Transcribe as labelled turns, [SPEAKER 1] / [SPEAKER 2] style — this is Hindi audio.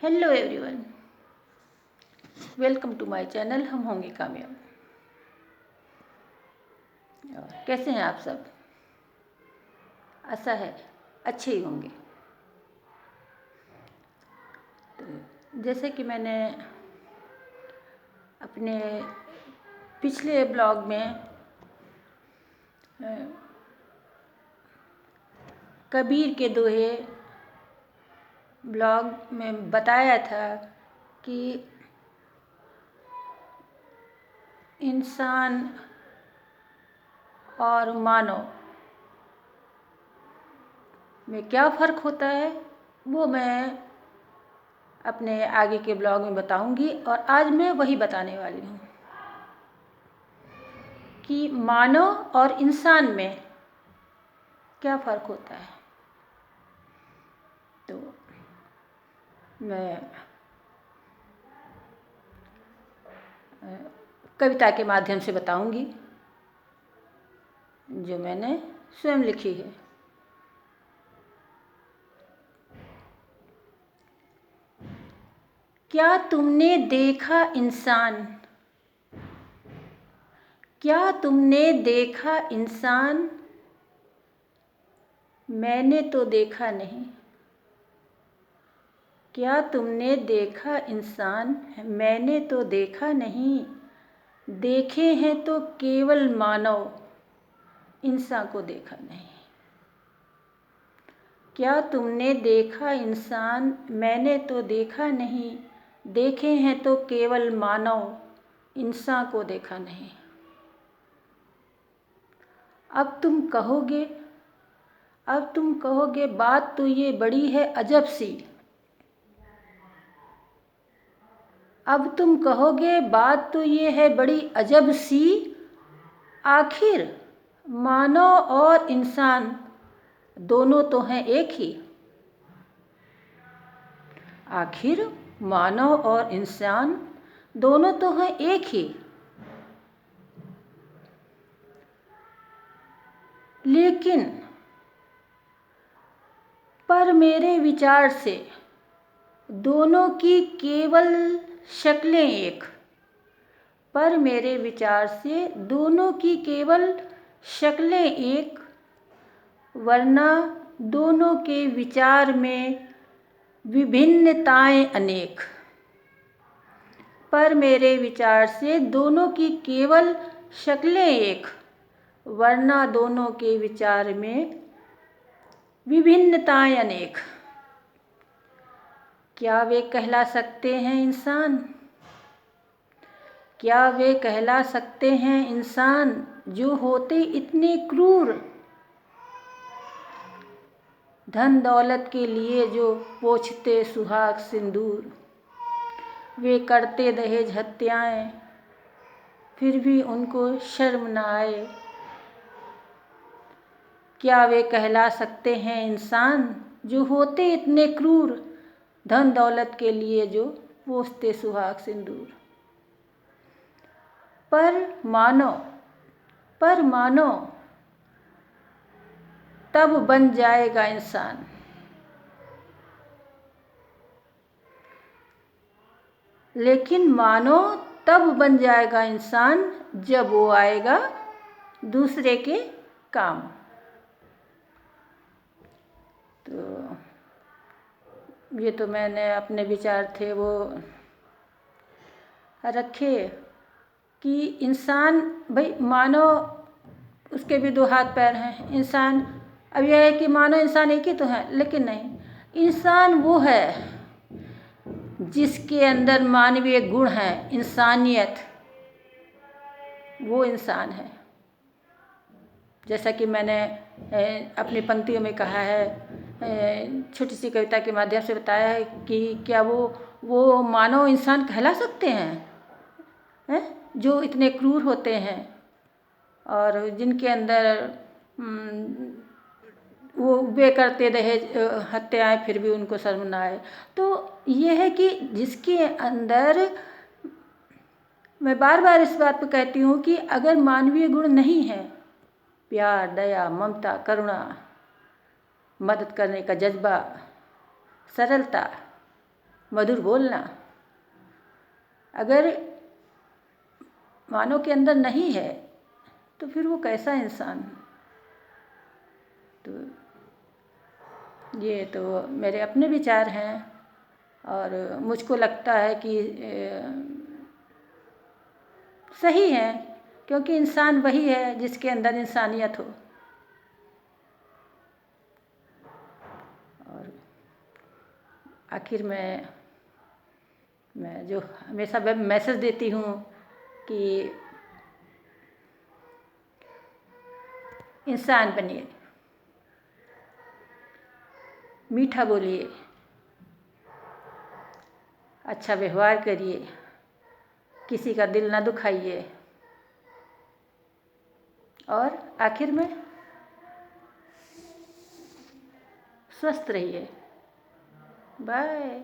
[SPEAKER 1] Hello everyone, welcome to my channel. हम होंगे कामयाब। और कैसे हैं आप सब? आशा है अच्छे ही होंगे। तो जैसे कि मैंने अपने पिछले ब्लॉग में कबीर के दोहे ब्लॉग में बताया था कि इंसान और मानव में क्या फ़र्क होता है, वो मैं अपने आगे के ब्लॉग में बताऊंगी। और आज मैं वही बताने वाली हूँ कि मानव और इंसान में क्या फ़र्क होता है। तो मैं कविता के माध्यम से बताऊंगी जो मैंने स्वयं लिखी है। क्या तुमने देखा इंसान, क्या तुमने देखा इंसान, मैंने तो देखा नहीं। क्या तुमने देखा इंसान, मैंने तो देखा नहीं। देखे हैं तो केवल मानव, इंसान को देखा नहीं। क्या तुमने देखा इंसान, मैंने तो देखा नहीं। देखे हैं तो केवल मानव, इंसान को देखा नहीं। अब तुम कहोगे बात तो ये बड़ी है अजब सी। अब तुम कहोगे बात तो ये है बड़ी अजब सी। आखिर मानव और इंसान दोनों तो हैं एक ही। आखिर मानव और इंसान दोनों तो हैं एक ही। लेकिन पर मेरे विचार से दोनों की केवल शक्लें एक। पर मेरे विचार से दोनों की केवल शक्लें एक, वरना दोनों के विचार में विभिन्नताएं अनेक। पर मेरे विचार से दोनों की केवल शक्लें एक, वरना दोनों के विचार में विभिन्नताएं अनेक। क्या वे कहला सकते हैं इंसान? क्या वे कहला सकते हैं इंसान जो होते इतने क्रूर? धन दौलत के लिए जो पोंछते सुहाग सिंदूर। वे करते दहेज हत्याएं, फिर भी उनको शर्म न आए। क्या वे कहला सकते हैं इंसान जो होते इतने क्रूर? धन दौलत के लिए जो पोंछते सुहाग सिंदूर। पर मानो तब बन जाएगा इंसान। लेकिन मानो तब बन जाएगा इंसान जब वो आएगा दूसरे के काम। तो ये तो मैंने अपने विचार थे वो रखे कि इंसान भाई मानो उसके भी दो हाथ पैर हैं। इंसान अब यह है कि मानो इंसान एक ही तो है, लेकिन नहीं, इंसान वो है जिसके अंदर मानवीय गुण है, इंसानियत, वो इंसान है। जैसा कि मैंने अपनी पंक्तियों में कहा है, छोटी सी कविता के माध्यम से बताया है कि क्या वो मानव इंसान कहला सकते हैं जो इतने क्रूर होते हैं और जिनके अंदर वो वे करते दहेज हत्याएं, फिर भी उनको शर्म न आए। तो ये है कि जिसके अंदर, मैं बार बार इस बात पे कहती हूँ कि अगर मानवीय गुण नहीं है, प्यार, दया, ममता, करुणा, मदद करने का जज्बा, सरलता, मधुर बोलना अगर मानव के अंदर नहीं है तो फिर वो कैसा इंसान। तो ये तो मेरे अपने विचार हैं और मुझको लगता है कि सही है, क्योंकि इंसान वही है जिसके अंदर इंसानियत हो। और आखिर में मैं जो हमेशा मैसेज देती हूँ कि इंसान बनिए, मीठा बोलिए, अच्छा व्यवहार करिए, किसी का दिल ना दुखाइए और आखिर में स्वस्थ रहिए। बाय।